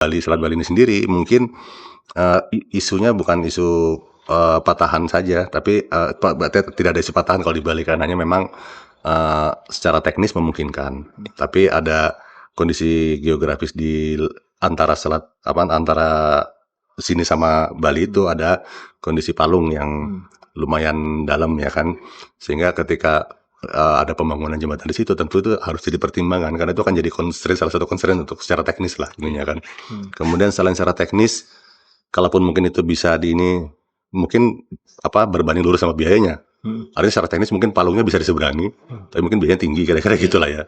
Selat Bali ini sendiri mungkin isunya bukan isu patahan saja, tapi berarti tidak ada isu patahan kalau di Bali, karena hanya memang secara teknis memungkinkan. Tapi ada kondisi geografis di antara antara sini sama Bali itu ada kondisi palung yang lumayan dalam ya kan, sehingga ketika ada pembangunan jembatan di situ tentu itu harus jadi pertimbangan, karena itu akan jadi salah satu constraint untuk secara teknis lah ininya kan. Kemudian selain secara teknis, kalaupun mungkin itu bisa mungkin berbanding lurus sama biayanya. Artinya secara teknis mungkin palungnya bisa diseberangi, tapi mungkin biayanya tinggi, kira-kira gitulah ya.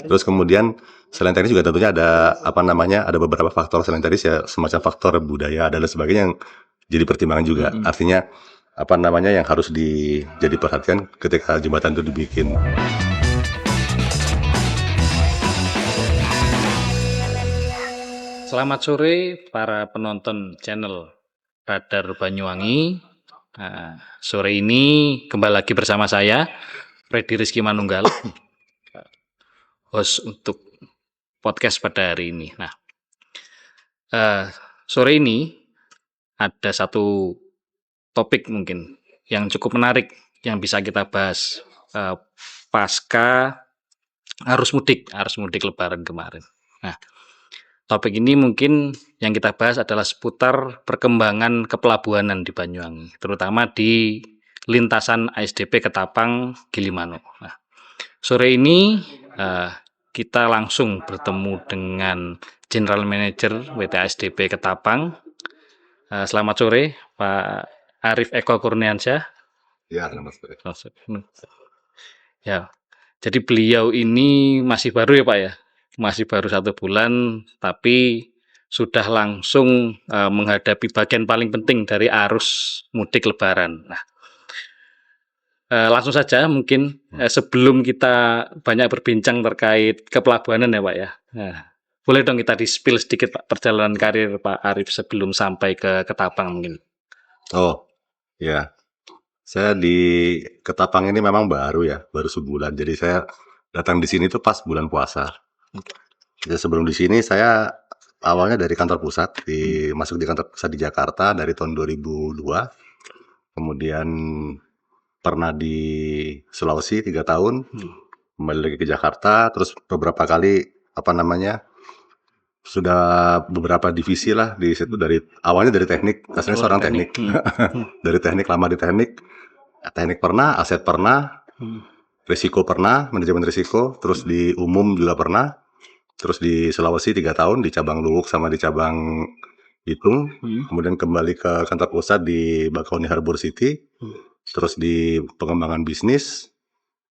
Terus kemudian selain teknis juga tentunya ada ada beberapa faktor selain teknis ya, semacam faktor budaya dan sebagainya yang jadi pertimbangan juga. Artinya yang harus jadi perhatian ketika jembatan itu dibikin. Selamat sore para penonton channel Radar Banyuwangi. Sore ini kembali lagi bersama saya, Freddy Rizky Manunggal, host untuk podcast pada hari ini. Nah, sore ini ada satu topik mungkin yang cukup menarik yang bisa kita bahas pasca arus mudik Lebaran kemarin. Nah, topik ini mungkin yang kita bahas adalah seputar perkembangan kepelabuhanan di Banyuwangi, terutama di lintasan ASDP Ketapang Gilimanuk. Nah, sore ini kita langsung bertemu dengan General Manager PT ASDP Ketapang. Selamat sore, Pak Arif Eko Kurniansyah. Ya, selamat sore. Ya, jadi beliau ini masih baru ya Pak ya? Masih baru 1 bulan, tapi sudah langsung menghadapi bagian paling penting dari arus mudik Lebaran. Nah, langsung saja mungkin sebelum kita banyak berbincang terkait kepelabuhanan ya Pak ya. Nah, boleh dong kita di-spill sedikit Pak perjalanan karir Pak Arif sebelum sampai ke Ketapang mungkin. Oh, ya. Saya di Ketapang ini memang baru sebulan. Jadi saya datang di sini tuh pas bulan puasa. Jadi sebelum di sini saya awalnya dari kantor pusat, masuk di kantor pusat di Jakarta dari tahun 2002. Kemudian pernah di Sulawesi 3 tahun, kembali lagi ke Jakarta, terus beberapa kali sudah beberapa divisi lah di situ, dari awalnya dari teknik, asalnya seorang teknik. Dari teknik, lama di teknik pernah, aset pernah, risiko pernah, manajemen risiko, terus di umum juga pernah, terus di Sulawesi 3 tahun di cabang Luwuk sama di cabang Bitung, kemudian kembali ke kantor pusat di Bakauheni Harbor City, terus di pengembangan bisnis,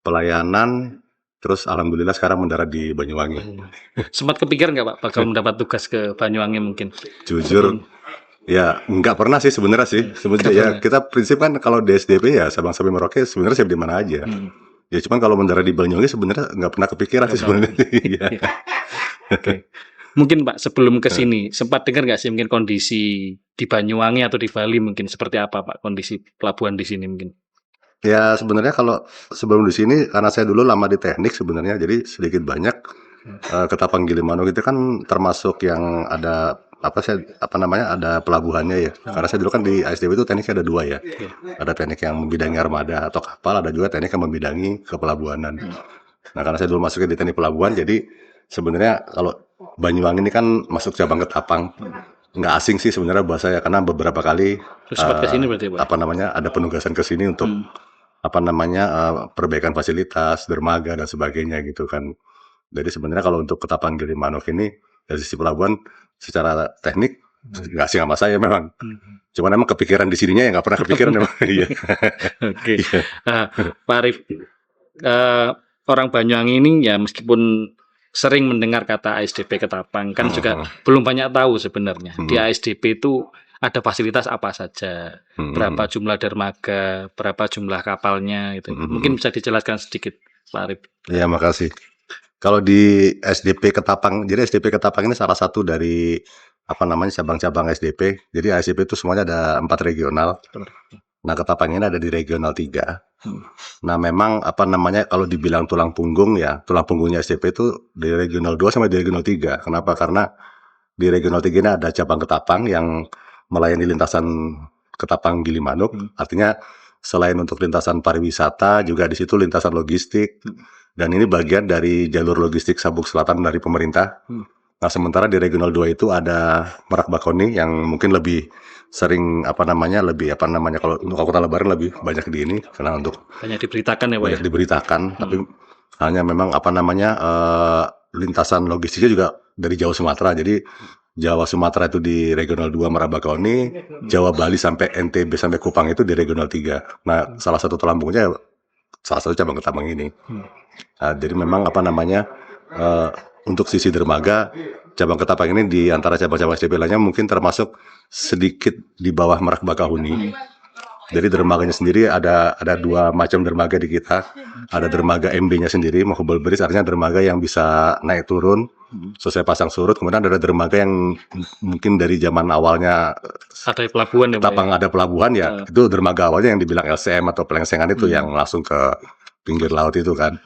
pelayanan, terus alhamdulillah sekarang mendarat di Banyuwangi. Sempat kepikiran nggak Pak bakal mendapat tugas ke Banyuwangi mungkin? Jujur, ya nggak pernah sih sebenarnya sih. Sebenarnya ya kita prinsip kan kalau di SDP ya Sabang sampai Merauke sebenarnya siap di mana aja. Ya cuman kalau mendarat di Banyuwangi sebenarnya nggak pernah kepikiran sih sebenarnya. Oke. Mungkin Pak sebelum ke sini sempat dengar nggak sih mungkin kondisi di Banyuwangi atau di Bali mungkin seperti apa Pak kondisi pelabuhan di sini mungkin? Ya sebenarnya kalau sebelum di sini, karena saya dulu lama di teknik sebenarnya, jadi sedikit banyak Ketapang Gilimanuk itu kan termasuk yang ada ada pelabuhannya ya. Karena saya dulu kan di ASDP itu tekniknya ada 2 ya. Ada teknik yang membidangi armada atau kapal, ada juga teknik yang membidangi kepelabuhanan. Nah karena saya dulu masuknya di teknik pelabuhan, jadi sebenarnya kalau Banyuwangi ini kan masuk cabang Ketapang, nggak asing sih sebenarnya buat saya, karena beberapa kali Sempat ke sini berarti Pak? ada penugasan ke sini untuk perbaikan fasilitas, dermaga dan sebagainya gitu kan. Jadi sebenarnya kalau untuk Ketapang Gilimanuk ini dari sisi pelabuhan secara teknik nggak asing sama saya memang. Cuman emang kepikiran di sininya ya nggak pernah kepikiran emang. Iya. Oke. Pak Arif, orang Banyuwangi ini ya meskipun sering mendengar kata ASDP Ketapang kan juga belum banyak tahu sebenarnya di ASDP itu ada fasilitas apa saja, berapa jumlah dermaga, berapa jumlah kapalnya itu. Mungkin bisa dijelaskan sedikit Pak Arif. Ya makasih. Kalau di SDP Ketapang, jadi SDP Ketapang ini salah satu dari cabang-cabang SDP. Jadi SDP itu semuanya ada 4 regional. Nah Ketapang ini ada di regional 3. Nah memang kalau dibilang tulang punggungnya SDP itu di regional 2 sama di regional 3. Kenapa? Karena Di Regional 3 ini ada cabang Ketapang yang melayani lintasan Ketapang Gilimanuk. Artinya selain untuk lintasan pariwisata, juga di situ lintasan logistik. Dan ini bagian dari jalur logistik Sabuk Selatan dari pemerintah. Nah, sementara di Regional 2 itu ada Merak Bakauheni yang mungkin lebih sering kalau untuk angkutan lebaran lebih banyak di ini karena untuk Banyak diberitakan ya Pak ya. banyak diberitakan, tapi hanya memang lintasan logistiknya juga dari Jawa Sumatera. Jadi Jawa Sumatera itu di Regional 2 Merak Bakauheni, Jawa Bali sampai NTB sampai Kupang itu di Regional 3. Nah, salah satu telambungnya salah satu cabang Ketapang ini. Nah, jadi memang untuk sisi dermaga, cabang Ketapang ini di antara cabang-cabang SDP lainnya mungkin termasuk sedikit di bawah Merak Bakauheni. Jadi dermaganya sendiri ada dua macam dermaga di kita. Ada dermaga MB-nya sendiri, movable bridge, artinya dermaga yang bisa naik turun sesuai pasang surut. Kemudian ada dermaga yang mungkin dari zaman awalnya Ada pelabuhan ya Pak ya. Ketapang ada pelabuhan ya, itu dermaga awalnya yang dibilang LCM atau pelengsengan itu yang langsung ke pinggir laut itu kan.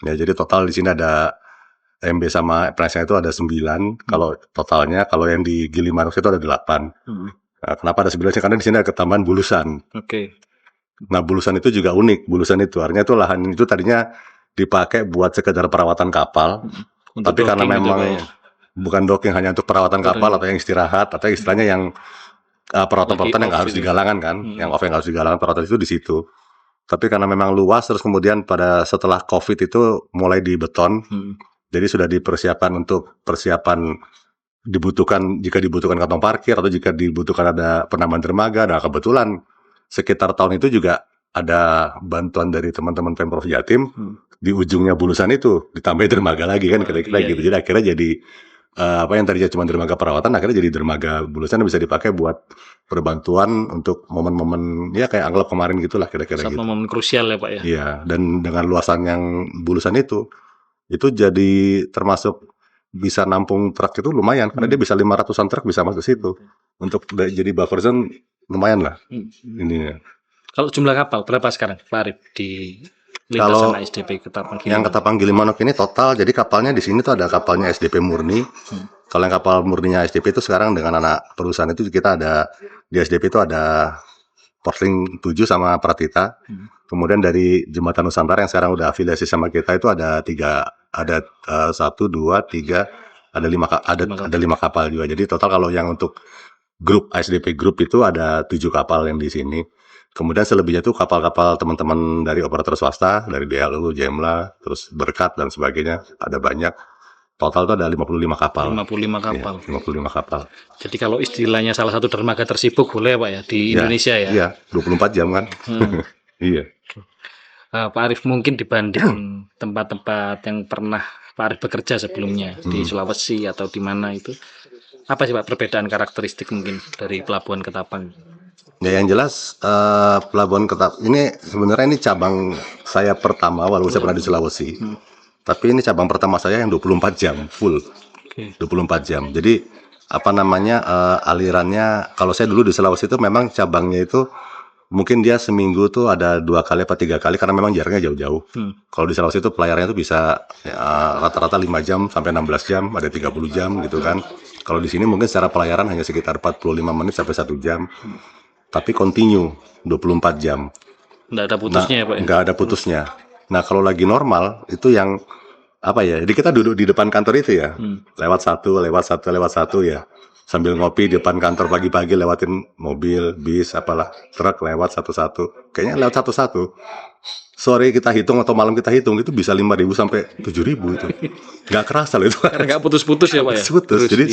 Ya, jadi total di sini ada MB sama pelengsengan itu ada 9 kalau totalnya. Kalau yang di Gilimanuk itu ada 8. Nah, kenapa ada 9? Karena di sini ada ketambahan bulusan. Oke. Nah, bulusan itu juga unik. Bulusan itu artinya itu lahan itu tadinya dipakai buat sekedar perawatan kapal. Untuk Tapi karena docking gitu, memang Pak ya. bukan docking, hanya untuk perawatan kapal atau yang istirahat atau istilahnya yang perawatan-perawatan yang off harus gitu. digalangkan kan, yang off yang harus digalangkan, perawatan itu di situ. Tapi karena memang luas, terus kemudian setelah COVID itu mulai dibeton, jadi sudah dipersiapkan untuk persiapan jika dibutuhkan kantong parkir atau jika dibutuhkan ada penambahan dermaga. Nah, kebetulan sekitar tahun itu juga ada bantuan dari teman-teman Pemprov Jatim, di ujungnya bulusan itu ditambah dermaga lagi kan, kira-kira gitu. Jadi akhirnya jadi yang tadinya cuma dermaga perawatan akhirnya jadi dermaga bulusan yang bisa dipakai buat perbantuan untuk momen-momen ya kayak anggap kemarin gitulah kira-kira Saat gitu. momen krusial ya Pak ya. Iya, dan dengan luasan yang bulusan itu jadi termasuk bisa nampung truk itu lumayan karena dia bisa 500-an truk bisa masuk situ. Untuk jadi buffer zone lumayan lah ininya. Kalau jumlah kapal berapa sekarang Pak Arif di Kalau lintasan SDP Ketapang yang Gilimanuk? Ketapang Gilimanuk ini total, jadi kapalnya di sini tuh ada kapalnya SDP murni. Kalau yang kapal murninya SDP itu sekarang dengan anak perusahaan itu kita ada di SDP itu ada Portling 7 sama Pratita. Kemudian dari Jembatan Nusantara yang sekarang udah afiliasi sama kita itu ada 1, 2, 3, ada 5 kapal juga. Jadi total kalau yang untuk grup SDP Group itu ada 7 kapal yang di sini. Kemudian selebihnya itu kapal-kapal teman-teman dari operator swasta, dari DLU, Jemla, terus Berkat dan sebagainya, ada banyak. Total itu ada 55 kapal. 55 kapal. Iya, 55 kapal. Jadi kalau istilahnya salah satu dermaga tersibuk boleh Pak ya di Indonesia ya. Iya, 24 jam kan. Iya. Pak Arif mungkin dibanding tempat-tempat yang pernah Pak Arif bekerja sebelumnya di Sulawesi atau di mana itu, apa sih Pak perbedaan karakteristik mungkin dari Pelabuhan Ketapang? Ya yang jelas Pelabuhan Ketapang ini sebenarnya ini cabang saya pertama walaupun saya pernah di Sulawesi. Tapi ini cabang pertama saya yang 24 jam full. 24 jam. Jadi alirannya kalau saya dulu di Sulawesi itu memang cabangnya itu mungkin dia seminggu tuh ada 2 kali atau 3 kali karena memang jaraknya jauh-jauh. Kalau di Sulawesi itu pelayarannya itu bisa rata-rata 5 jam sampai 16 jam, ada 30 jam gitu kan. Kalau di sini mungkin secara pelayaran hanya sekitar 45 menit sampai 1 jam. Tapi continue 24 jam. Nggak ada putusnya ya Pak ya? Nggak ada putusnya. Nah, kalau lagi normal itu yang jadi kita duduk di depan kantor itu ya. Lewat satu ya. Sambil ngopi di depan kantor pagi-pagi lewatin mobil, bis, apalah, truk lewat satu-satu. Kayaknya lewat satu-satu. Sore kita hitung atau malam kita hitung itu bisa 5.000 sampai 7.000 itu. Nggak kerasa loh itu. Karena nggak putus-putus ya Pak ya? Putus. Jadi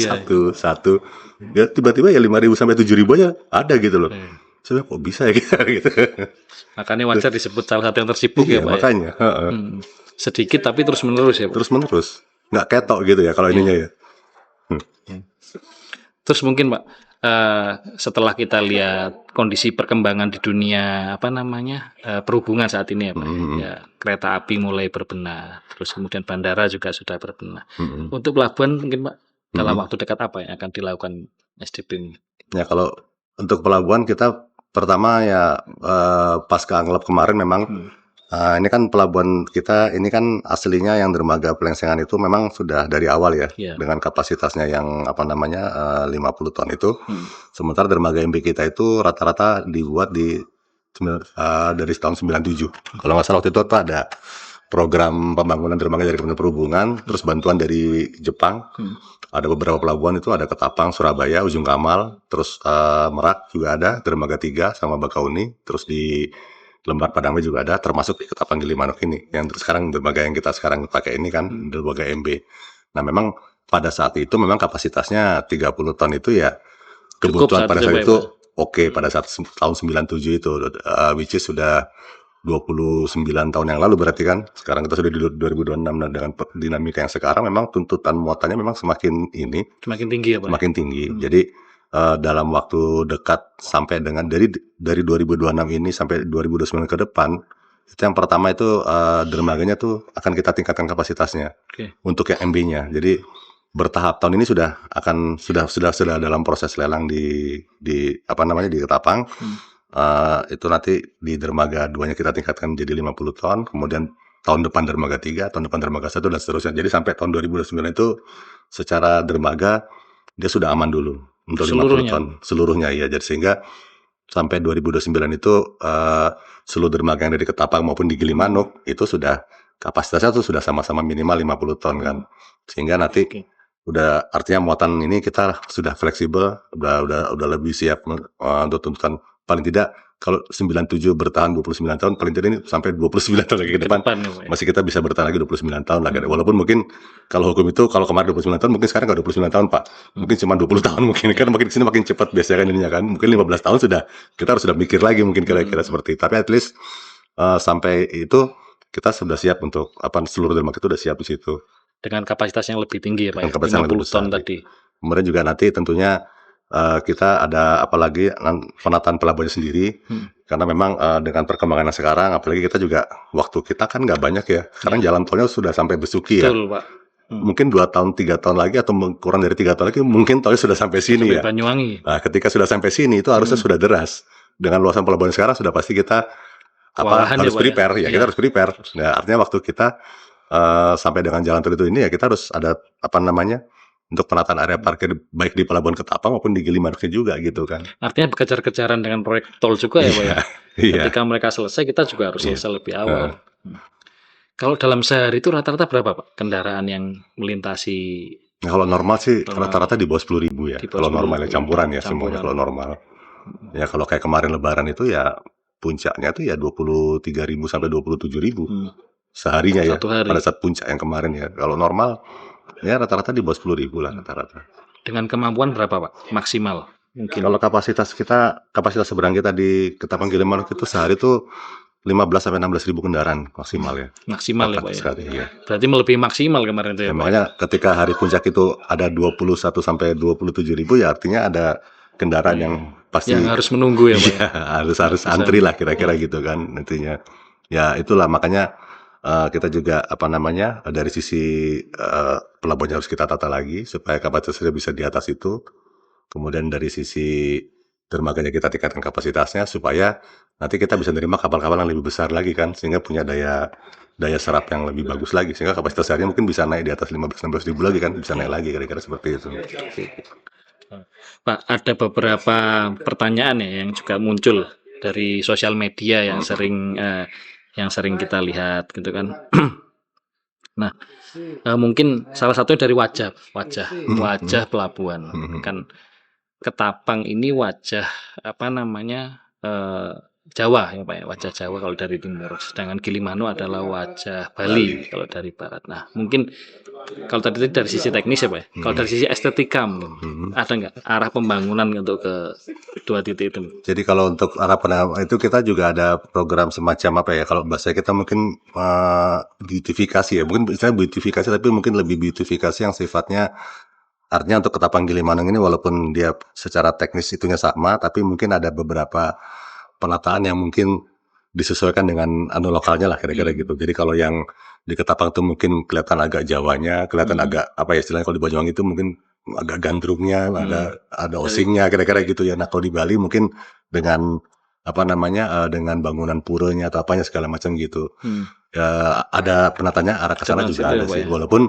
satu. Ya tiba-tiba ya 5.000 sampai 7.000 aja ada gitu loh. Saya kok bisa ya kita gitu. Makanya wajar disebut salah satu yang tersibuk ya Pak makanya. ya? Sedikit tapi terus-menerus ya Pak? Terus-menerus. Nggak ketok gitu ya kalau ininya ya. Terus mungkin Pak, setelah kita lihat kondisi perkembangan di dunia perhubungan saat ini ya Pak, ya, kereta api mulai berbenah, terus kemudian bandara juga sudah berbenah. Untuk pelabuhan mungkin Pak, dalam waktu dekat apa yang akan dilakukan SDP ini? Ya kalau untuk pelabuhan kita pertama ya pasca anggap kemarin memang Ini kan pelabuhan kita ini kan aslinya yang dermaga Pelengsengan itu memang sudah dari awal ya, Iya. dengan kapasitasnya yang 50 ton itu. Hmm. Sementara dermaga MB kita itu rata-rata dibuat dari tahun 97. Kalau nggak salah waktu itu tuh ada program pembangunan dermaga dari Kementerian Perhubungan, terus bantuan dari Jepang. Ada beberapa pelabuhan itu ada Ketapang, Surabaya, Ujung Kamal, terus Merak juga ada, dermaga 3 sama Bakauni, terus di Lembar Padangnya juga ada, termasuk di Ketapang Gilimanuk ini, yang terus sekarang dermaga yang kita sekarang pakai ini kan, dermaga MB. Nah memang pada saat itu memang kapasitasnya 30 ton itu ya, Cukup kebutuhan saat pada itu, saat Pak, ya, itu Pak? oke pada saat tahun 97 itu, which is sudah 29 tahun yang lalu berarti kan. Sekarang kita sudah di 2026 dan dengan dinamika yang sekarang memang tuntutan muatannya memang semakin Semakin tinggi ya, Pak? semakin tinggi. Jadi dalam waktu dekat sampai dengan dari 2026 ini sampai 2029 ke depan, itu yang pertama itu dermaganya tuh akan kita tingkatkan kapasitasnya. Oke. Untuk yang MB-nya. Jadi bertahap tahun ini sudah dalam proses lelang di Ketapang. Itu nanti di dermaga 2-nya kita tingkatkan jadi 50 ton, kemudian tahun depan dermaga 3, tahun depan dermaga 1 dan seterusnya. Jadi sampai tahun 2029 itu secara dermaga dia sudah aman dulu untuk 50 ton seluruhnya ya. Jadi sehingga sampai 2029 itu seluruh dermaga yang dari Ketapang maupun di Gilimanuk itu sudah kapasitasnya tuh sudah sama-sama minimal 50 ton kan. Sehingga nanti udah artinya muatan ini kita sudah fleksibel, udah lebih siap untuk tuntutan paling tidak kalau 97 bertahan 29 tahun paling tidak ini sampai 29 tahun lagi ke depan masih kita bisa bertahan lagi 29 tahun lah. Walaupun mungkin kalau hukum itu kalau kemarin 29 tahun mungkin sekarang nggak 29 tahun Pak, mungkin cuma 20 tahun mungkin kan makin kesini makin cepat biasanya kan ininya kan, mungkin 15 tahun kita harus sudah mikir lagi mungkin kira-kira seperti itu. Tapi at least sampai itu kita sudah siap untuk seluruh dermaga itu sudah siap di situ dengan kapasitas yang lebih tinggi ya Pak, dengan kapasitas 50 ton tadi. Kemudian juga nanti tentunya kita ada apalagi penataan pelabuhannya sendiri, karena memang dengan perkembangan yang sekarang, apalagi kita juga waktu kita kan nggak banyak ya. Sekarang jalan tolnya sudah sampai Besuki ya. Betul, Pak. Mungkin 2 tahun 3 tahun lagi atau kurang dari 3 tahun lagi mungkin tolnya sudah sampai sini Sampai ya. Banyuwangi. Nah, ketika sudah sampai sini itu harusnya sudah deras. Dengan luasan pelabuhan sekarang sudah pasti kita harus prepare ya. Kita harus prepare. Nah, artinya waktu kita sampai dengan jalan tol itu ini ya kita harus ada untuk penataan area parkir baik di Pelabuhan Ketapang maupun di Gilimanuknya juga gitu kan. Artinya berkejar-kejaran dengan proyek tol juga ya Pak ya. Ketika mereka selesai kita juga harus selesai lebih awal. Kalau dalam sehari itu rata-rata berapa Pak kendaraan yang melintasi? Nah, kalau normal sih rata-rata di bawah 10.000 ya. Kalau normalnya campuran ya semuanya kalau normal. Ya kalau kayak kemarin Lebaran itu ya puncaknya tuh ya 23.000 sampai 27.000 seharinya ya. Pada saat puncak yang kemarin ya. Kalau normal ya rata-rata di bawah 10.000 lah rata-rata. Dengan kemampuan berapa Pak maksimal? Mungkin. Kalau kapasitas seberang kita di Ketapang Gilimanuk itu sehari itu 15 sampai 16.000 kendaraan maksimal ya. Maksimal ya Pak ya. Sekali, ya. Berarti melebihi maksimal kemarin itu ya Pak. Makanya ketika hari puncak itu ada 21 sampai 27.000 ya artinya ada kendaraan yang pasti yang harus menunggu ya Pak. Ya, harus antri lah kira-kira gitu kan nantinya. Ya itulah makanya kita juga dari sisi pelabuhannya harus kita tata lagi supaya kapasitasnya bisa di atas itu. Kemudian dari sisi dermaganya kita tingkatkan kapasitasnya supaya nanti kita bisa menerima kapal-kapal yang lebih besar lagi kan sehingga punya daya serap yang lebih bagus lagi sehingga kapasitas harinya mungkin bisa naik di atas 15-16 ribu lagi kan bisa naik lagi kira-kira seperti itu. Pak, ada beberapa pertanyaan ya yang juga muncul dari sosial media yang sering kita lihat gitu kan. Nah, mungkin salah satunya dari wajah pelabuhan kan. Ketapang ini wajah Jawa ya Pak ya, wajah Jawa kalau dari timur, sedangkan Gilimanuk adalah wajah Bali kalau dari barat. Nah mungkin kalau tadi dari sisi teknis ya Pak ya, kalau dari sisi estetika ada nggak arah pembangunan untuk ke dua titik itu? Jadi kalau untuk arah itu kita juga ada program semacam kalau bahasa kita mungkin beautifikasi ya, mungkin istilahnya beautifikasi tapi mungkin lebih beautifikasi yang sifatnya artinya untuk Ketapang Gilimanuk ini walaupun dia secara teknis itunya sama, tapi mungkin ada beberapa penataan yang mungkin disesuaikan dengan lokalnya lah kira-kira gitu. Jadi kalau yang di Ketapang itu mungkin kelihatan agak Jawanya, kelihatan agak istilahnya kalau di Banyuwangi itu mungkin agak gandrungnya, ada osingnya kira-kira gitu ya. Nah kalau di Bali mungkin dengan dengan bangunan puranya atau apanya segala macam gitu. Hmm. Ya, ada penataan arah ke sana Kecenderungan juga situ ya, ada Pak sih. ya. Walaupun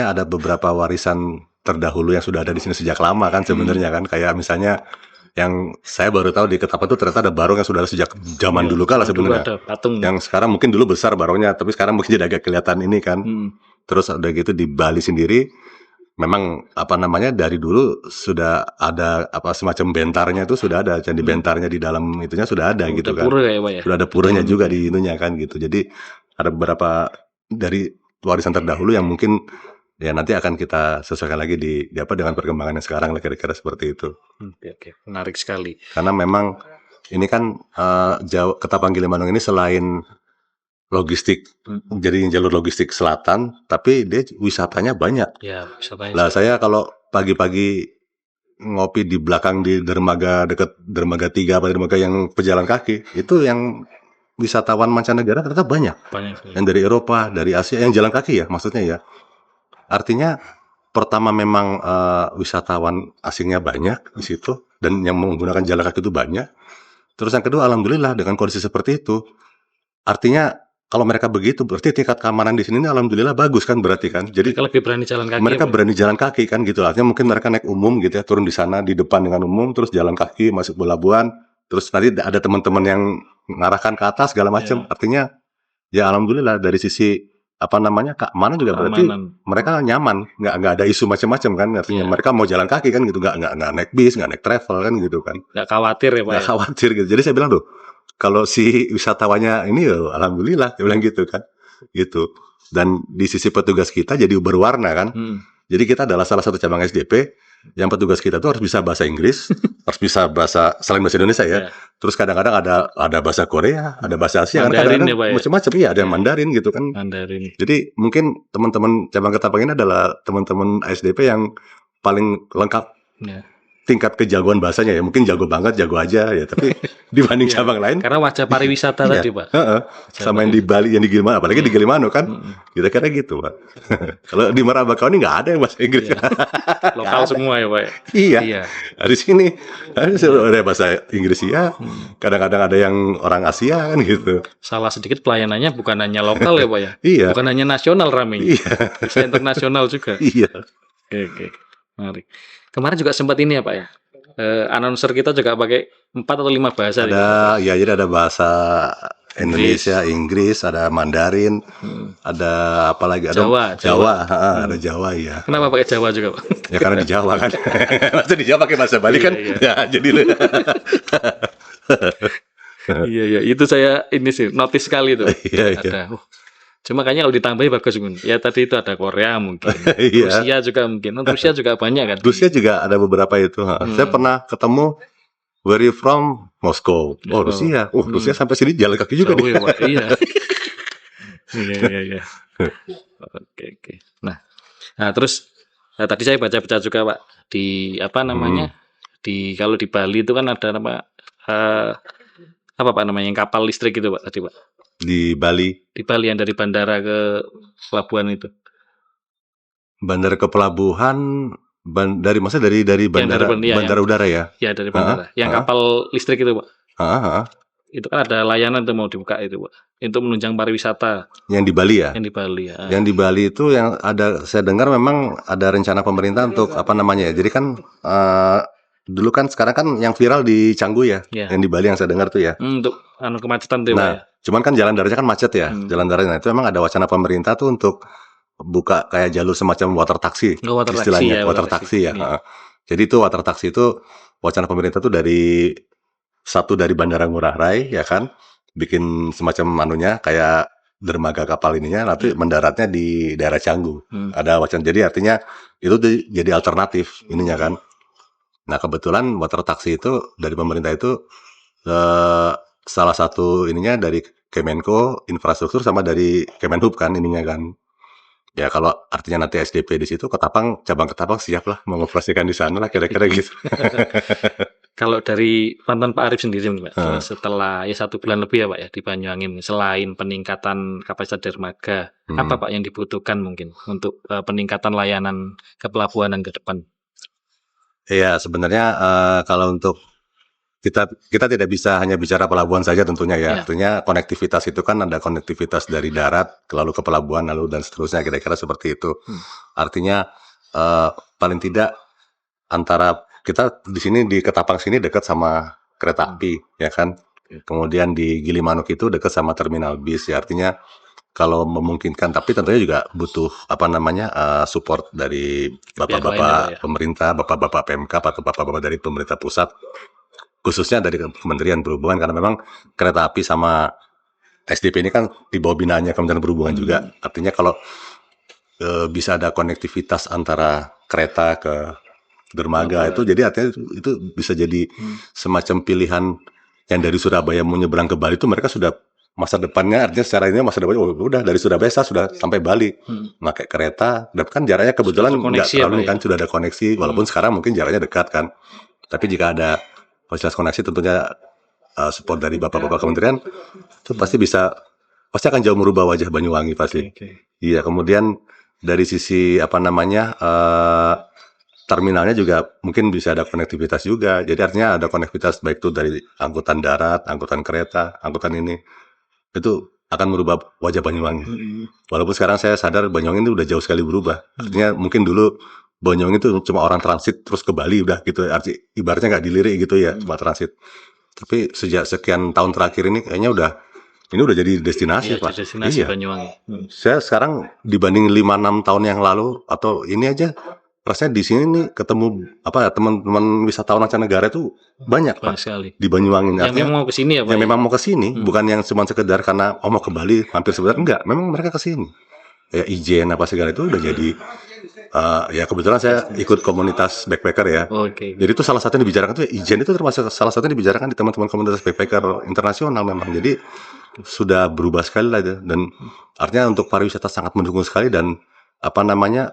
ada beberapa warisan terdahulu yang sudah ada di sini sejak lama kan sebenarnya kan. Kayak misalnya yang saya baru tahu di Ketapang itu ternyata ada barong yang sudah ada sejak zaman Iya, dulu kala zaman dulu sebenarnya. ada patung. Yang sekarang mungkin dulu besar barongnya, tapi sekarang mungkin jadi agak kelihatan ini kan. Terus ada gitu di Bali sendiri, memang dari dulu sudah ada semacam bentarnya itu sudah ada, candi bentarnya di dalam itunya sudah ada gitu Udah kan. pura ya, Pak ya. Sudah ada puranya juga di itunya kan gitu. Jadi ada beberapa dari warisan terdahulu yang mungkin ya nanti akan kita sesuaikan lagi dengan perkembangannya sekarang lah, kira-kira seperti itu. Oke, menarik sekali. Karena memang ini kan Ketapang Gilimanuk ini selain logistik, jadi jalur logistik selatan, tapi dia wisatanya banyak. Ya, wisatanya. Lah saya kalau pagi-pagi ngopi di belakang di dermaga dekat dermaga 3 apa dermaga yang pejalan kaki, itu yang wisatawan mancanegara ternyata banyak. Banyak. Yang dari Eropa, dari Asia, yang jalan kaki ya maksudnya ya. Artinya pertama memang wisatawan asingnya banyak di situ dan yang menggunakan jalan kaki itu banyak. Terus yang kedua, alhamdulillah dengan kondisi seperti itu, artinya kalau mereka begitu berarti tingkat keamanan di sini ini alhamdulillah bagus kan berarti kan. Jadi Mereka lebih berani jalan kaki. mereka berani jalan kaki kan gitu. Artinya mungkin mereka naik umum gitu ya, turun di sana di depan dengan umum, terus jalan kaki masuk pelabuhan, terus nanti ada teman-teman yang mengarahkan ke atas segala macam. Artinya ya alhamdulillah dari sisi keamanan juga berarti mereka nyaman, nggak ada isu macam-macam kan. Artinya mereka mau jalan kaki kan gitu, nggak naik bis, nggak naik travel kan gitu kan. Nggak khawatir ya, Pak. Nggak khawatir gitu. Jadi saya bilang tuh, kalau si wisatawannya ini ya alhamdulillah, dia bilang gitu kan, gitu. Dan di sisi petugas kita jadi berwarna kan. Jadi kita adalah salah satu cabang SDP yang petugas kita tuh harus bisa bahasa Inggris, harus bisa bahasa selain bahasa Indonesia ya. Terus kadang-kadang ada bahasa Korea, ada bahasa Asia, Mandarin kan ya, Pak ya? macam-macam iya, ada yang Mandarin gitu kan. Mandarin. Jadi mungkin teman-teman cabang Ketapang ini adalah teman-teman ASDP yang paling lengkap. Ya. Tingkat kejagoan bahasanya ya, mungkin jago banget, jago aja ya, tapi dibanding cabang lain Karena wajah pariwisata tadi, Pak. Sama yang di Bali, yang di Gilimanuk, apalagi di Gilimanuk kan, kira-kira gitu, Pak. Kalau di Merak Bakauheni nggak ada yang bahasa Inggris. Lokal semua ya, Pak. Iya. Di sini ada bahasa Inggris ya, kadang-kadang ada yang orang Asia kan gitu. Salah sedikit pelayanannya bukan hanya lokal ya, Pak ya. Iya. Bukan hanya nasional ramenya. Iya. Bisa internasional juga. Iya. Oke. Menarik. Kemarin juga sempat ini ya, Pak ya. Announcer kita juga pakai 4 atau 5 bahasa. Ada, ya jadi ada bahasa Indonesia, Inggris, ada Mandarin, ada apa lagi? Ada Jawa. Ada Jawa ya. Kenapa pakai Jawa juga, Pak? Ya karena di Jawa kan. Masa di Jawa pakai bahasa Bali kan? Ya jadi. Iya. Itu saya ini sih notice sekali tuh. Iya. Ada. Cuma kayaknya kalau ditambahin bagus mungkin. Ya tadi itu ada Korea mungkin. Rusia juga mungkin. Rusia juga banyak kan. Rusia juga ada beberapa itu. Saya pernah ketemu where you from? Moskow. Oh, Rusia. Rusia sampai sini jalan kaki juga nih. Iya. Iya. Oke. Nah, terus tadi saya baca-baca juga, Pak, di di kalau di Bali itu kan ada apa Pak namanya, yang kapal listrik itu, Pak, tadi, Pak. Di Bali yang dari bandara ke pelabuhan itu. Bandara ke pelabuhan dari bandara udara ya? Ya, dari bandara. Yang kapal listrik itu, Pak. Itu kan ada layanan tuh mau dibuka itu, Pak. Untuk menunjang pariwisata. Yang di Bali ya? Yang di Bali ya. Yang di Bali itu yang ada, saya dengar memang ada rencana pemerintah untuk jadi kan dulu kan sekarang kan yang viral di Canggu ya, yang di Bali yang saya dengar tuh ya. Untuk kemacetan tuh, Pak ya. Cuman kan jalan daratnya kan macet ya, jalan daratnya itu memang ada wacana pemerintah tuh untuk buka kayak jalur semacam water taxi, istilahnya water taxi ya. Jadi itu water taxi itu wacana pemerintah tuh dari Bandara Ngurah Rai ya kan, bikin semacam kayak dermaga kapal ininya, nanti mendaratnya di daerah Canggu. Ada wacana, jadi artinya itu jadi alternatif ininya kan. Nah kebetulan water taxi itu dari pemerintah itu salah satu ininya dari Kemenko Infrastruktur sama dari Kemenhub kan ininya kan. Ya kalau artinya nanti SDP di situ, cabang Ketapang siap lah mengoperasikan di sana lah kira-kira gitu. Kalau dari pantauan Pak Arif sendiri, Pak, setelah 1 bulan lebih ya, Pak ya, di Banyuwangi, selain peningkatan kapasitas dermaga, apa Pak yang dibutuhkan mungkin untuk peningkatan layanan kepelabuhanan ke depan? Iya sebenarnya kalau untuk kita tidak bisa hanya bicara pelabuhan saja tentunya ya. Ya. Artinya konektivitas itu kan ada konektivitas dari darat lalu ke pelabuhan lalu dan seterusnya kira-kira seperti itu. Artinya paling tidak antara kita di sini di Ketapang sini dekat sama kereta api ya kan. Kemudian di Gilimanuk itu dekat sama terminal bis ya. Artinya kalau memungkinkan, tapi tentunya juga butuh support dari bapak-bapak pemerintah, bapak-bapak PMK atau bapak-bapak dari pemerintah pusat, khususnya dari Kementerian Perhubungan, karena memang kereta api sama SDP ini kan di bawah binaannya Kementerian Perhubungan juga. Artinya kalau bisa ada konektivitas antara kereta ke dermaga itu, jadi artinya itu bisa jadi semacam pilihan yang dari Surabaya mau nyebrang ke Bali itu mereka sudah masa depannya, artinya secara ini masa depannya udah dari Surabaya saya sudah sampai Bali pakai kereta, dan kan jaraknya kebetulan nggak terlalu kan, sudah ada koneksi, walaupun sekarang mungkin jaraknya dekat kan, tapi jika ada fasilitas koneksi tentunya support dari bapak-bapak kementerian itu pasti akan jauh merubah wajah Banyuwangi pasti. Iya, kemudian dari sisi terminalnya juga mungkin bisa ada konektivitas juga. Jadi artinya ada konektivitas baik itu dari angkutan darat, angkutan kereta, angkutan ini. Itu akan merubah wajah Banyuwangi. Walaupun sekarang saya sadar Banyuwangi itu udah jauh sekali berubah. Artinya mungkin dulu Banyuwangi itu cuma orang transit terus ke Bali udah gitu. Arti ibaratnya nggak dilirik gitu ya, cuma transit. Tapi sejak sekian tahun terakhir ini kayaknya ini udah jadi destinasi, Pak. Destinasi Banyuwangi. Saya sekarang dibanding 5-6 tahun yang lalu atau ini aja rasanya di sini nih ketemu teman-teman wisatawan mancanegara itu banyak Pak sekali di Banyuwangi. Yang memang mau ke sini ya Pak? Yang memang mau ke sini, bukan yang cuma sekedar karena mau ke Bali hampir sebentar, enggak. Memang mereka ke sini. Ya Ijen apa segala itu udah jadi ya kebetulan saya ikut komunitas backpacker ya. Jadi itu salah satu yang dibicarakan tuh Ijen itu termasuk salah satu yang dibicarakan di teman-teman komunitas backpacker internasional memang. Jadi sudah berubah sekali lah itu, dan artinya untuk pariwisata sangat mendukung sekali, dan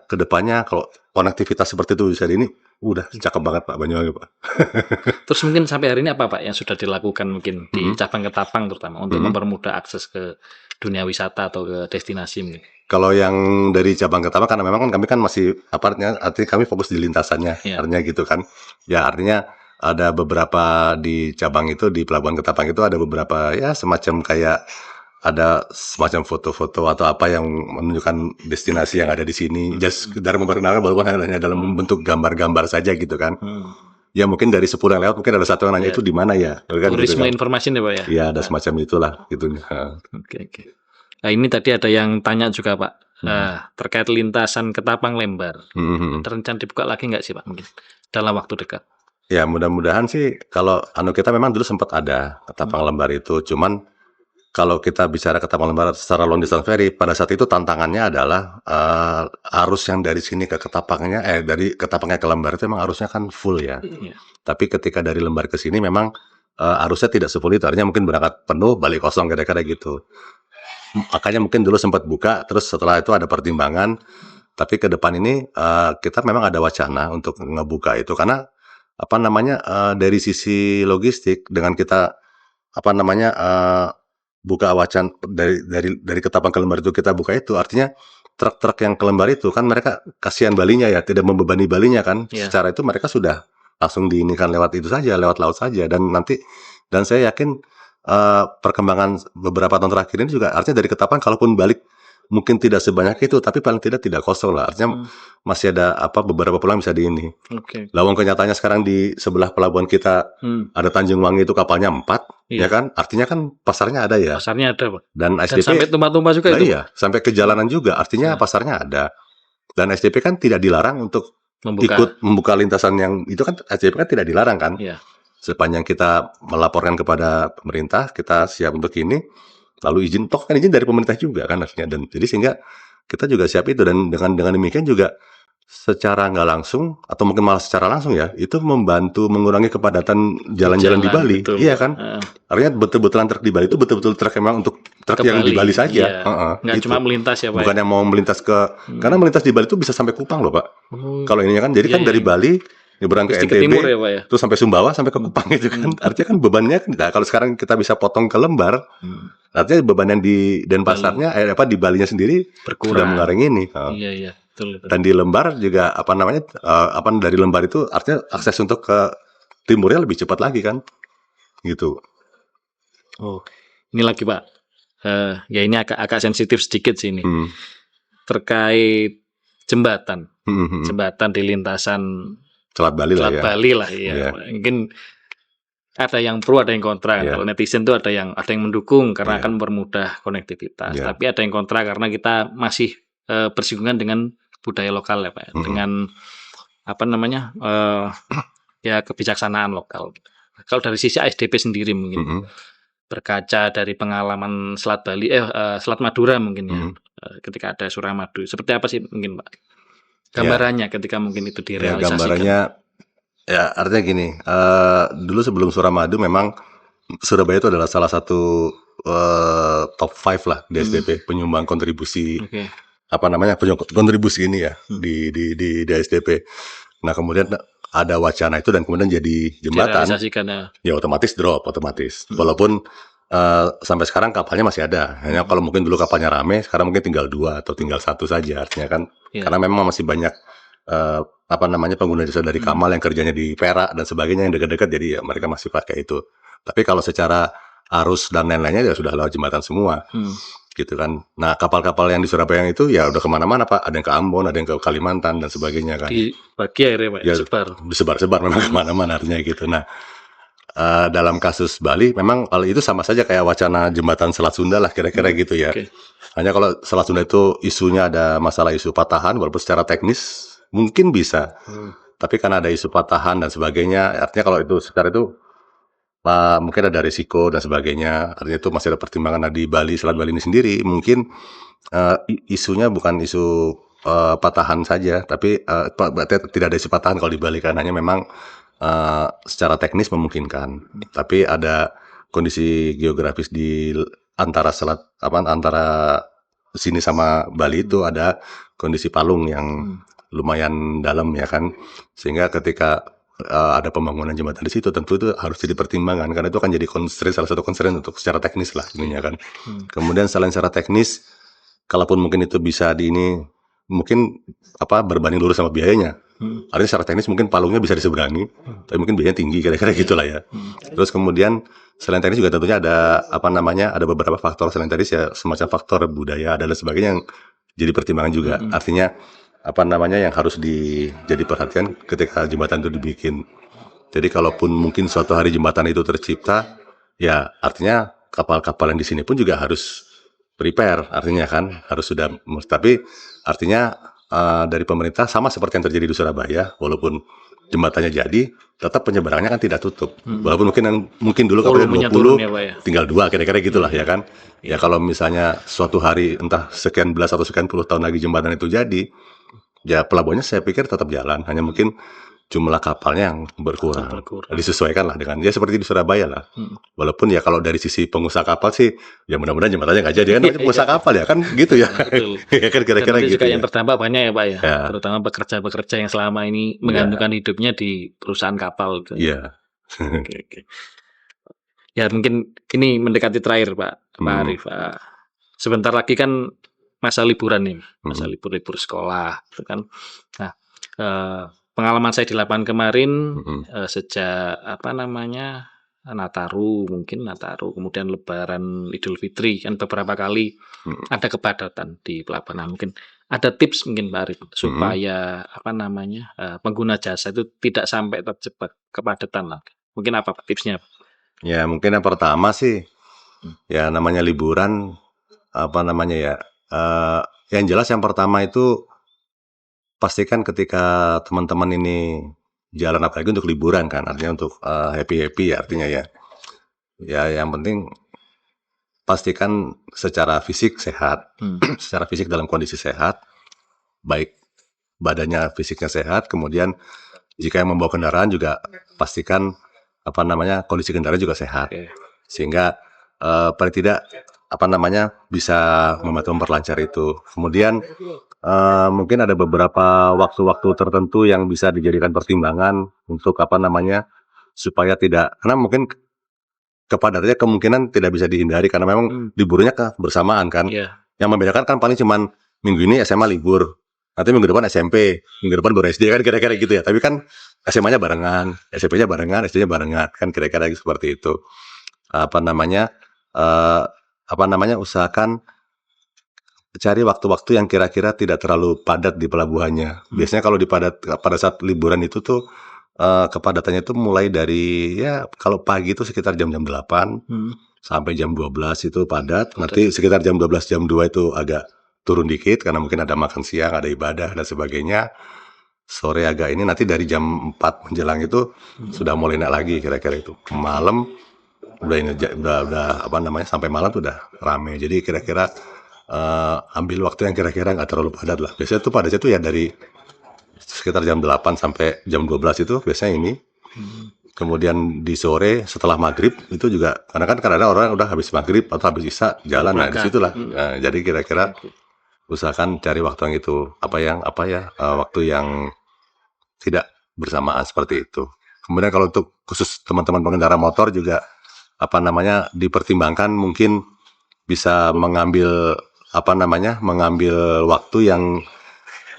kedepannya kalau konektivitas seperti itu bisa ini udah cakep banget Pak Banyuwangi Pak. Terus mungkin sampai hari ini apa Pak yang sudah dilakukan mungkin di cabang Ketapang terutama untuk mempermudah akses ke dunia wisata atau ke destinasi mungkin? Kalau yang dari cabang Ketapang karena memang kan kami kan masih artinya kami fokus di lintasannya, artinya gitu kan. Ya artinya ada beberapa di cabang itu, di Pelabuhan Ketapang itu ada beberapa ya semacam kayak ada semacam foto-foto atau apa yang menunjukkan destinasi yang ada di sini. Just sekedar memperkenalkan walaupun hanya dalam bentuk gambar-gambar saja gitu kan. Ya mungkin dari 10 yang lewat mungkin ada satu yang nanya itu di mana ya. Turisme informasi nih Pak ya? Iya ada semacam itulah gitu. Oke. Nah ini tadi ada yang tanya juga Pak terkait lintasan Ketapang Lembar. Rencana dibuka lagi nggak sih Pak mungkin dalam waktu dekat? Ya mudah-mudahan sih kalau kita memang dulu sempat ada Ketapang Lembar itu, cuman kalau kita bicara Ketapang Lembar secara long distance ferry, pada saat itu tantangannya adalah arus yang dari sini ke Ketapangnya, dari Ketapangnya ke Lembar itu memang arusnya kan full ya. Tapi ketika dari Lembar ke sini memang arusnya tidak se-full itu, artinya mungkin berangkat penuh, balik kosong kira-kira gitu. Makanya mungkin dulu sempat buka, terus setelah itu ada pertimbangan. Tapi ke depan ini kita memang ada wacana untuk ngebuka itu, karena dari sisi logistik dengan kita buka wacana dari Ketapang ke Lembar itu kita buka itu, artinya truk-truk yang ke Lembar itu kan mereka kasihan Balinya ya, tidak membebani Balinya kan. Secara itu mereka sudah langsung diinikan lewat itu saja, lewat laut saja, dan saya yakin perkembangan beberapa tahun terakhir ini juga artinya dari Ketapang kalaupun balik mungkin tidak sebanyak itu, tapi paling tidak kosong lah. Artinya masih ada beberapa pulau bisa di ini. Lawang kenyataannya sekarang di sebelah pelabuhan kita ada Tanjung Wangi itu kapalnya 4, ya kan? Artinya kan pasarnya ada ya. Pasarnya ada Pak. Dan SDP sampai tumpah-tumpah juga itu. Iya, sampai ke jalanan juga. Artinya pasarnya ada. Dan SDP kan tidak dilarang untuk ikut membuka lintasan yang itu kan, SDP kan tidak dilarang kan. Sepanjang kita melaporkan kepada pemerintah, kita siap untuk ini. Lalu izin dari pemerintah juga kan artinya, dan jadi sehingga kita juga siap itu, dan dengan demikian juga secara nggak langsung atau mungkin malah secara langsung ya itu membantu mengurangi kepadatan jalan-jalan di Bali, iya kan? Artinya betul-betulan truk di Bali itu betul-betul truk memang untuk truk yang di Bali saja, nggak gitu. Cuma melintas ya Pak. Bukan yang mau melintas ke karena melintas di Bali itu bisa sampai Kupang loh Pak. Kalau ininya kan jadi kan dari Bali nyebrang ke NTB, timur ya, Pak, ya? terus sampai Sumbawa, sampai ke Kupang itu kan. Artinya kan bebannya, kalau sekarang kita bisa potong ke Lembar, artinya beban yang di Denpasarnya, di Balinya sendiri sudah mengurangi ini. Iya, betul. Dan di Lembar juga dari Lembar itu artinya akses untuk ke timurnya lebih cepat lagi kan. gitu. Oh, ini lagi Pak. Ya ini agak sensitif sedikit sih ini. Terkait jembatan. Jembatan di lintasan Selat Bali lah Selat ya. Bali lah ya. Iya. Mungkin ada yang pro, ada yang kontra. Iya. Kalau netizen tuh ada yang mendukung karena Iya. akan mempermudah konektivitas. Iya. Tapi ada yang kontra karena kita masih bersinggungan dengan budaya lokal ya Pak. Dengan apa namanya ya kebijaksanaan lokal. Kalau dari sisi ASDP sendiri mungkin berkaca dari pengalaman Selat Bali, Selat Madura mungkin ya, ketika ada Suramadu. Seperti apa sih mungkin Pak gambarannya ketika mungkin itu Ya, direalisasikan? gambarannya ya artinya gini, dulu sebelum Suramadu memang Surabaya itu adalah salah satu top 5 lah di SDP penyumbang kontribusi Oke. apa namanya kontribusi ini ya di SDP. Nah kemudian ada wacana itu dan kemudian jadi jembatan, Direalisasikan ya. ya otomatis drop otomatis. Walaupun sampai sekarang kapalnya masih ada. Hanya kalau mungkin dulu kapalnya rame, sekarang mungkin tinggal 2 atau tinggal 1 saja. Artinya kan Iya. karena memang masih banyak apa namanya pengguna jasa dari Kamal yang kerjanya di Perak dan sebagainya yang dekat-dekat, jadi ya mereka masih pakai itu. Tapi kalau secara arus dan lain-lainnya ya sudah lewat jembatan semua. Gitu kan. Nah kapal-kapal yang di Surabaya itu ya udah kemana-mana Pak. Ada yang ke Ambon, ada yang ke Kalimantan dan sebagainya kan. Dibagi akhirnya Pak, Ya, sebar. disebar-sebar memang kemana-mana artinya gitu. Nah dalam kasus Bali memang kalau itu sama saja kayak wacana jembatan Selat Sunda lah kira-kira gitu ya. Oke. Hanya kalau Selat Sunda itu isunya ada masalah isu patahan, walaupun secara teknis mungkin bisa, tapi karena ada isu patahan dan sebagainya, artinya kalau itu secara itu mungkin ada risiko dan sebagainya, artinya itu masih ada pertimbangan. Nah, di Bali, Selat Bali ini sendiri mungkin isunya bukan isu patahan saja, tapi berarti tidak ada isu patahan kalau di Bali, karena hanya memang secara teknis memungkinkan, tapi ada kondisi geografis di antara antara sini sama Bali itu ada kondisi palung yang lumayan dalam ya kan, sehingga ketika ada pembangunan jembatan di situ tentu itu harus jadi pertimbangan, karena itu akan jadi constraint, salah satu constraint untuk secara teknis lah ininya kan. Kemudian selain secara teknis, kalaupun mungkin itu bisa mungkin berbanding lurus sama biayanya. Artinya secara teknis mungkin palungnya bisa diseberangi, tapi mungkin biayanya tinggi kira-kira gitulah ya. Terus kemudian selain teknis juga tentunya ada ada beberapa faktor selain teknis ya, semacam faktor budaya dan sebagainya yang jadi pertimbangan juga. Artinya yang harus jadi perhatian ketika jembatan itu dibikin. Jadi kalaupun mungkin suatu hari jembatan itu tercipta, ya artinya kapal-kapal yang di sini pun juga harus prepare, artinya kan harus sudah, tapi artinya dari pemerintah sama seperti yang terjadi di Surabaya, walaupun jembatannya jadi, tetap penyeberangannya kan tidak tutup. Walaupun mungkin dulu kapalnya 20, ya, Pak, ya? tinggal 2 kira-kira gitulah ya kan. Ya kalau misalnya suatu hari entah sekian belas atau sekian puluh tahun lagi jembatan itu jadi, ya pelabuhannya saya pikir tetap jalan, hanya mungkin jumlah kapalnya yang berkurang. Disesuaikan lah dengan ya seperti di Surabaya lah. Walaupun ya kalau dari sisi pengusaha kapal sih ya mudah-mudahan jembatannya nggak jadi kan, pengusaha kapal ya kan gitu ya. Ya kan kira-kira gitu. Juga ya. yang terdampak banyak ya Pak ya. Ya. Terutama pekerja-pekerja yang selama ini menggantungkan hidupnya di perusahaan kapal. Iya. Oke. Ya mungkin ini mendekati terakhir Pak Arif. Sebentar lagi kan masa liburan nih, masa libur sekolah, gitu kan. Nah, pengalaman saya di lapangan kemarin sejak Nataru, kemudian Lebaran Idul Fitri kan beberapa kali ada kepadatan di pelabuhan. Nah, mungkin ada tips mungkin Pak Arif supaya pengguna jasa itu tidak sampai terjebak kepadatan lah. Mungkin apa Pak tipsnya? Ya mungkin yang pertama sih ya namanya liburan yang jelas yang pertama itu pastikan ketika teman-teman ini jalan apalagi untuk liburan kan, artinya untuk happy ya artinya ya. Ya yang penting pastikan secara fisik sehat, secara fisik dalam kondisi sehat, baik badannya fisiknya sehat, kemudian jika yang membawa kendaraan juga pastikan kondisi kendaraan juga sehat, sehingga paling tidak bisa membantu memperlancar itu. Kemudian mungkin ada beberapa waktu-waktu tertentu yang bisa dijadikan pertimbangan untuk supaya tidak, karena mungkin kepadatannya kemungkinan tidak bisa dihindari karena memang liburnya bersamaan kan. Yang membedakan kan paling cuman minggu ini SMA libur, Nanti minggu depan SMP, minggu depan baru SD kan kira-kira gitu ya. Tapi kan SMA-nya barengan, SMP-nya barengan, SD-nya barengan kan kira-kira seperti itu. Apa namanya? eh, Usahakan cari waktu-waktu yang kira-kira tidak terlalu padat di pelabuhannya. Biasanya kalau pada saat liburan itu tuh kepadatannya itu mulai dari ya kalau pagi itu sekitar jam-jam 8 sampai jam 12 itu padat. Nanti sekitar jam 12 jam 2 itu agak turun dikit karena mungkin ada makan siang, ada ibadah dan sebagainya. Sore agak ini nanti dari jam 4 menjelang itu sudah mulai naik lagi kira-kira itu. Malam udah ini udah apa namanya sampai malam tuh udah rame. Jadi kira-kira ambil waktu yang kira-kira nggak terlalu padat lah. Biasanya tuh padatnya tuh ya dari sekitar jam 8 sampai jam 12 itu biasanya ini. Kemudian di sore setelah maghrib itu juga karena kan kadang-kadang orang udah habis maghrib atau habis isya jalan, nah disitulah. Nah, jadi kira-kira usahakan cari waktu yang itu waktu yang tidak bersamaan seperti itu. Kemudian kalau untuk khusus teman-teman pengendara motor juga dipertimbangkan mungkin bisa mengambil mengambil waktu yang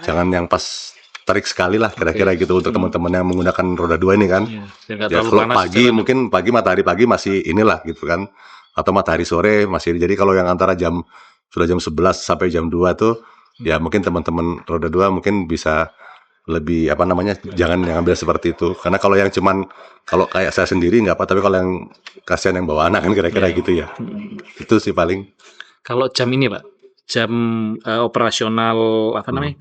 jangan yang pas terik sekali lah kira-kira gitu untuk teman-teman yang menggunakan roda 2 ini kan. Ya kalau pagi mungkin matahari pagi masih inilah gitu kan, atau matahari sore masih. Jadi kalau yang antara sudah jam 11 sampai jam 2 tuh ya mungkin teman-teman roda 2 mungkin bisa lebih jangan yang ambil seperti itu, karena kalau kayak saya sendiri nggak apa, tapi kalau yang kasihan yang bawa anak kan kira-kira gitu ya. Itu sih paling. Kalau jam ini Pak, jam operasional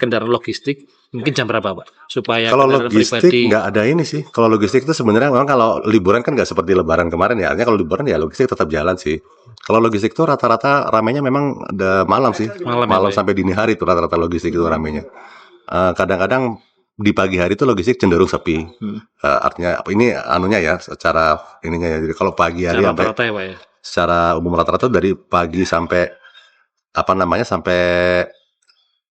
kendaraan logistik mungkin jam berapa Pak? Supaya kalau kendaraan logistik pribadi nggak ada ini sih. Kalau logistik itu sebenarnya memang kalau liburan kan nggak seperti lebaran kemarin ya. Artinya kalau liburan ya logistik tetap jalan sih. Kalau logistik itu rata-rata ramenya memang ada malam sih. Malam ya, Pak, ya? Sampai dini hari itu rata-rata logistik itu ramenya. Kadang-kadang di pagi hari itu logistik cenderung sepi. Artinya ini anunya ya secara ininya ya. Jadi kalau pagi hari Secara sampai rata-rata ya Pak ya? secara umum rata-rata dari pagi sampai sampai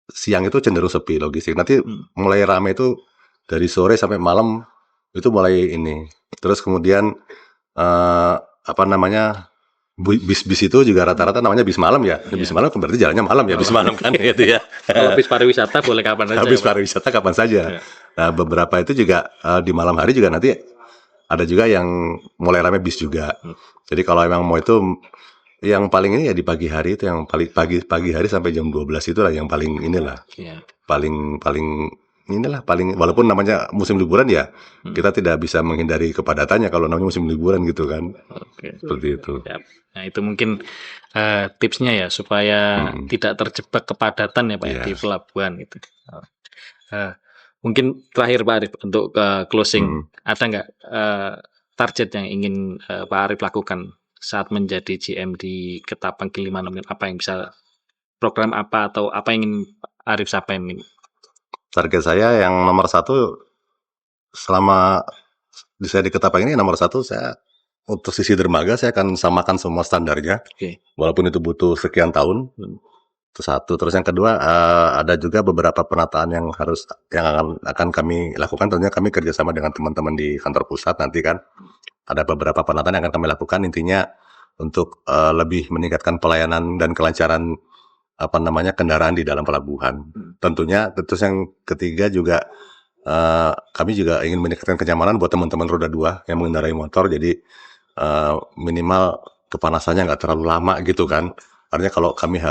siang itu cenderung sepi logistik. Nanti mulai rame itu dari sore sampai malam itu mulai ini. Terus kemudian bis-bis itu juga rata-rata namanya bis malam ya. Bis malam berarti jalannya malam ya, bis malam kan gitu ya. Kalau bis pariwisata boleh kapan saja. Bis pariwisata kapan saja. Nah, beberapa itu juga di malam hari juga nanti ada juga yang mulai rame bis juga. Jadi kalau emang mau itu yang paling ini ya di pagi hari itu yang paling pagi hari sampai jam 12 itulah yang paling inilah. Paling walaupun namanya musim liburan ya kita tidak bisa menghindari kepadatannya kalau namanya musim liburan gitu kan. Seperti itu. Nah itu mungkin tipsnya ya supaya tidak terjebak kepadatan ya Pak ya, di pelabuhan gitu. Mungkin terakhir Pak Arif untuk closing, ada nggak target yang ingin Pak Arif lakukan saat menjadi GM di Ketapang Gilimanuk? Apa yang bisa program apa atau apa yang ingin Arif sampaikan ini? Target saya yang nomor 1 selama saya di Ketapang ini nomor 1 saya untuk sisi dermaga saya akan samakan semua standarnya. Walaupun itu butuh sekian tahun. Itu satu. Terus yang kedua ada juga beberapa penataan yang akan kami lakukan. Tentunya kami kerjasama dengan teman-teman di kantor pusat nanti kan. Ada beberapa penataan yang akan kami lakukan, intinya untuk lebih meningkatkan pelayanan dan kelancaran kendaraan di dalam pelabuhan. Tentunya terus yang ketiga juga kami juga ingin meningkatkan kenyamanan buat teman-teman roda 2 yang mengendarai motor. Jadi minimal kepanasannya nggak terlalu lama gitu kan. Artinya kalau kami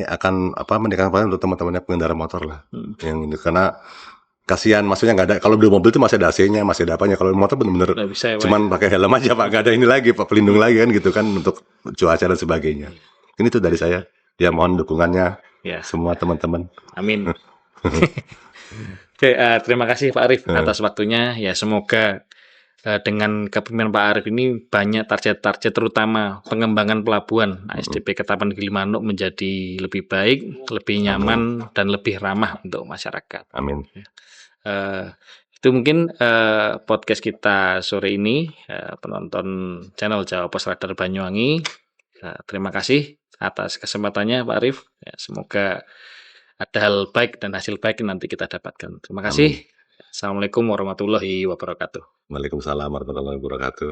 akan meningkatkan pelayanan untuk teman-teman yang pengendara motor lah. Karena kasihan, maksudnya nggak ada, kalau di mobil itu masih ada AC-nya, masih ada apanya. Kalau motor bener-bener cuman pakai helm aja Pak, nggak ada ini lagi Pak, pelindung lagi kan gitu kan untuk cuaca dan sebagainya. Ini tuh dari saya. Ya mohon dukungannya semua teman-teman. Amin. Oke, terima kasih Pak Arif atas waktunya. Ya semoga dengan kepemimpinan Pak Arif ini banyak target-target terutama pengembangan pelabuhan ASDP Ketapang Gilimanuk menjadi lebih baik, lebih nyaman dan lebih ramah untuk masyarakat. Amin. Itu mungkin podcast kita sore ini, penonton channel Jawa Pos Radar Banyuwangi. Terima kasih atas kesempatannya Pak Arif. Ya, semoga ada hal baik dan hasil baik yang nanti kita dapatkan. Terima kasih. Assalamualaikum warahmatullahi wabarakatuh. Waalaikumsalam warahmatullahi wabarakatuh.